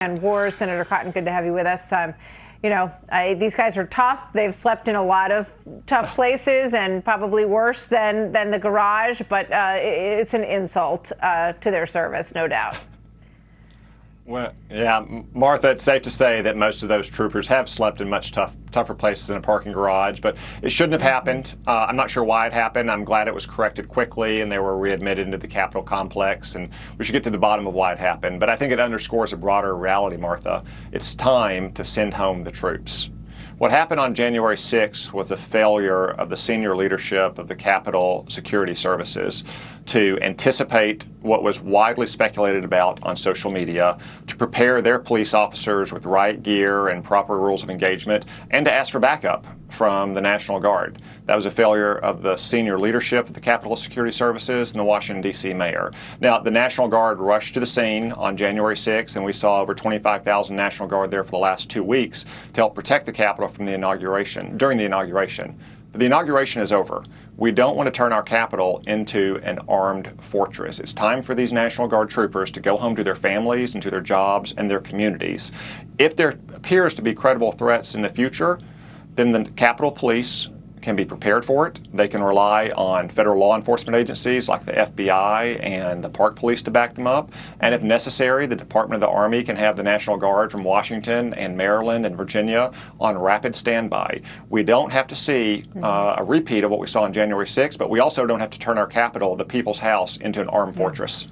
And wars. Senator Cotton, good to have you with us. These guys are tough. They've slept in a lot of tough places and probably worse than the garage, but it's an insult to their service, no doubt. Well, yeah, Martha, it's safe to say that most of those troopers have slept in much tougher places in a parking garage, but it shouldn't have happened. I'm not sure why it happened. I'm glad it was corrected quickly and they were readmitted into the Capitol complex, and we should get to the bottom of why it happened. But I think it underscores a broader reality, Martha. It's time to send home the troops. What happened on January 6th was a failure of the senior leadership of the Capitol Security Services to anticipate what was widely speculated about on social media, to prepare their police officers with right gear and proper rules of engagement, and to ask for backup from the National Guard. That was a failure of the senior leadership of the Capitol Security Services and the Washington, D.C. mayor. Now, the National Guard rushed to the scene on January 6th, and we saw over 25,000 National Guard there for the last 2 weeks to help protect the Capitol from the inauguration, during the inauguration. But the inauguration is over. We don't want to turn our Capitol into an armed fortress. It's time for these National Guard troopers to go home to their families and to their jobs and their communities. If there appears to be credible threats in the future, then the Capitol Police can be prepared for it. They can rely on federal law enforcement agencies like the FBI and the Park Police to back them up. And if necessary, the Department of the Army can have the National Guard from Washington and Maryland and Virginia on rapid standby. We don't have to see a repeat of what we saw on January 6th, but we also don't have to turn our Capitol, the People's House, into an armed fortress.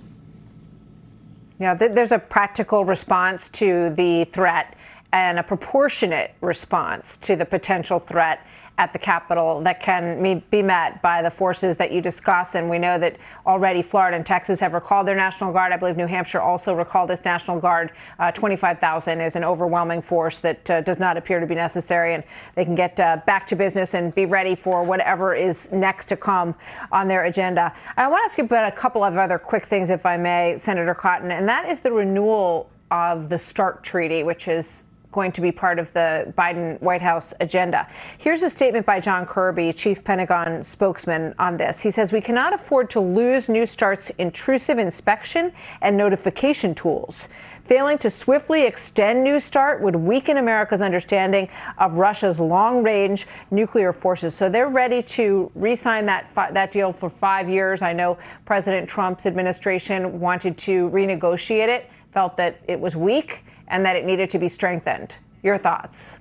Yeah, there's a practical response to the threat and a proportionate response to the potential threat at the Capitol that can be met by the forces that you discuss. And we know that already Florida and Texas have recalled their National Guard. I believe New Hampshire also recalled its National Guard. 25,000 is an overwhelming force that does not appear to be necessary, and they can get back to business and be ready for whatever is next to come on their agenda. I want to ask you about a couple of other quick things, if I may, Senator Cotton, and that is the renewal of the START treaty, which is going to be part of the Biden White House agenda. Here's a statement by John Kirby, chief Pentagon spokesman, on this. He says, "We cannot afford to lose New START's intrusive inspection and notification tools. Failing to swiftly extend New START would weaken America's understanding of Russia's long-range nuclear forces." So they're ready to re-sign that deal for 5 years. I know President Trump's administration wanted to renegotiate it, felt that it was weak and that it needed to be strengthened. Your thoughts?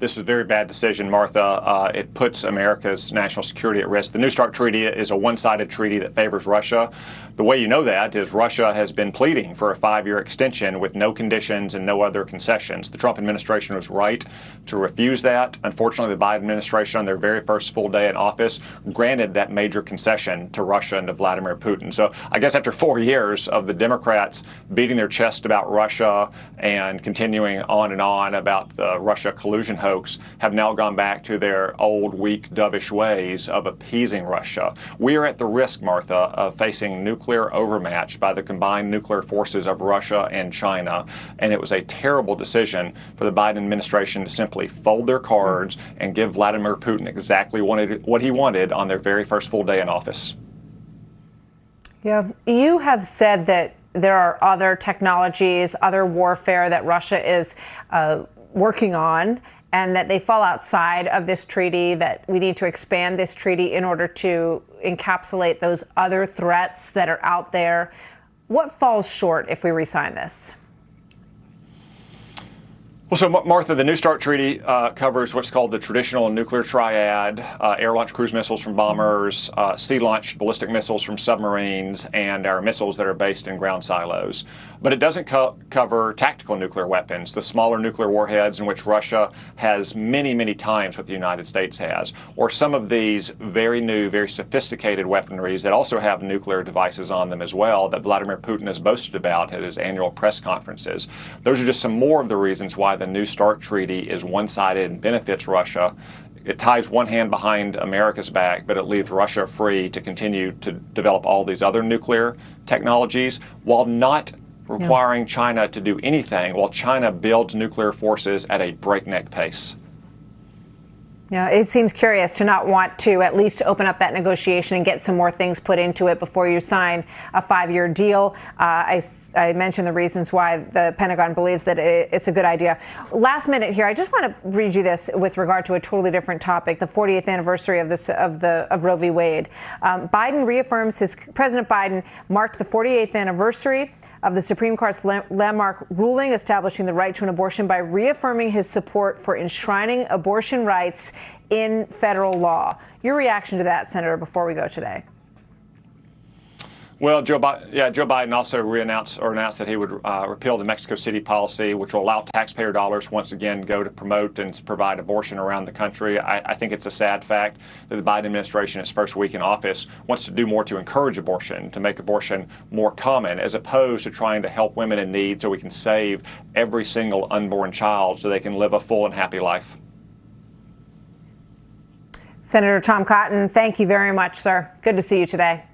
This is a very bad decision, Martha. It puts America's national security at risk. The New START treaty is a one-sided treaty that favors Russia. The way you know that is Russia has been pleading for a 5-year extension with no conditions and no other concessions. The Trump administration was right to refuse that. Unfortunately, the Biden administration, on their very first full day in office, granted that major concession to Russia and to Vladimir Putin. So I guess after 4 years of the Democrats beating their chest about Russia and continuing on and on about the Russia collusion hoax, have now gone back to their old, weak, dovish ways of appeasing Russia. We are at the risk, Martha, of facing nuclear overmatch by the combined nuclear forces of Russia and China. And it was a terrible decision for the Biden administration to simply fold their cards and give Vladimir Putin exactly what he wanted on their very first full day in office. Yeah, you have said that there are other technologies, other warfare that Russia is working on, and that they fall outside of this treaty, that we need to expand this treaty in order to encapsulate those other threats that are out there. What falls short if we re-sign this? Well, so Martha, the New START treaty covers what's called the traditional nuclear triad, air-launched cruise missiles from bombers, sea-launched ballistic missiles from submarines, and our missiles that are based in ground silos. But it doesn't cover tactical nuclear weapons, the smaller nuclear warheads in which Russia has many, many times what the United States has, or some of these very new, very sophisticated weaponries that also have nuclear devices on them as well that Vladimir Putin has boasted about at his annual press conferences. Those are just some more of the reasons why the New START treaty is one-sided and benefits Russia. It ties one hand behind America's back, but it leaves Russia free to continue to develop all these other nuclear technologies while not requiring China to do anything, while China builds nuclear forces at a breakneck pace. Yeah, it seems curious to not want to at least open up that negotiation and get some more things put into it before you sign a 5-year deal. I mentioned the reasons why the Pentagon believes that it's a good idea. Last minute here, I just want to read you this with regard to a totally different topic: the 40th anniversary of Roe v. Wade. President Biden marked the 48th anniversary of the Supreme Court's landmark ruling establishing the right to an abortion by reaffirming his support for enshrining abortion rights in federal law. Your reaction to that, Senator, before we go today? Well, Joe Biden also announced that he would repeal the Mexico City policy, which will allow taxpayer dollars once again go to promote and provide abortion around the country. I think it's a sad fact that the Biden administration, its first week in office, wants to do more to encourage abortion, to make abortion more common, as opposed to trying to help women in need so we can save every single unborn child so they can live a full and happy life. Senator Tom Cotton, thank you very much, sir. Good to see you today.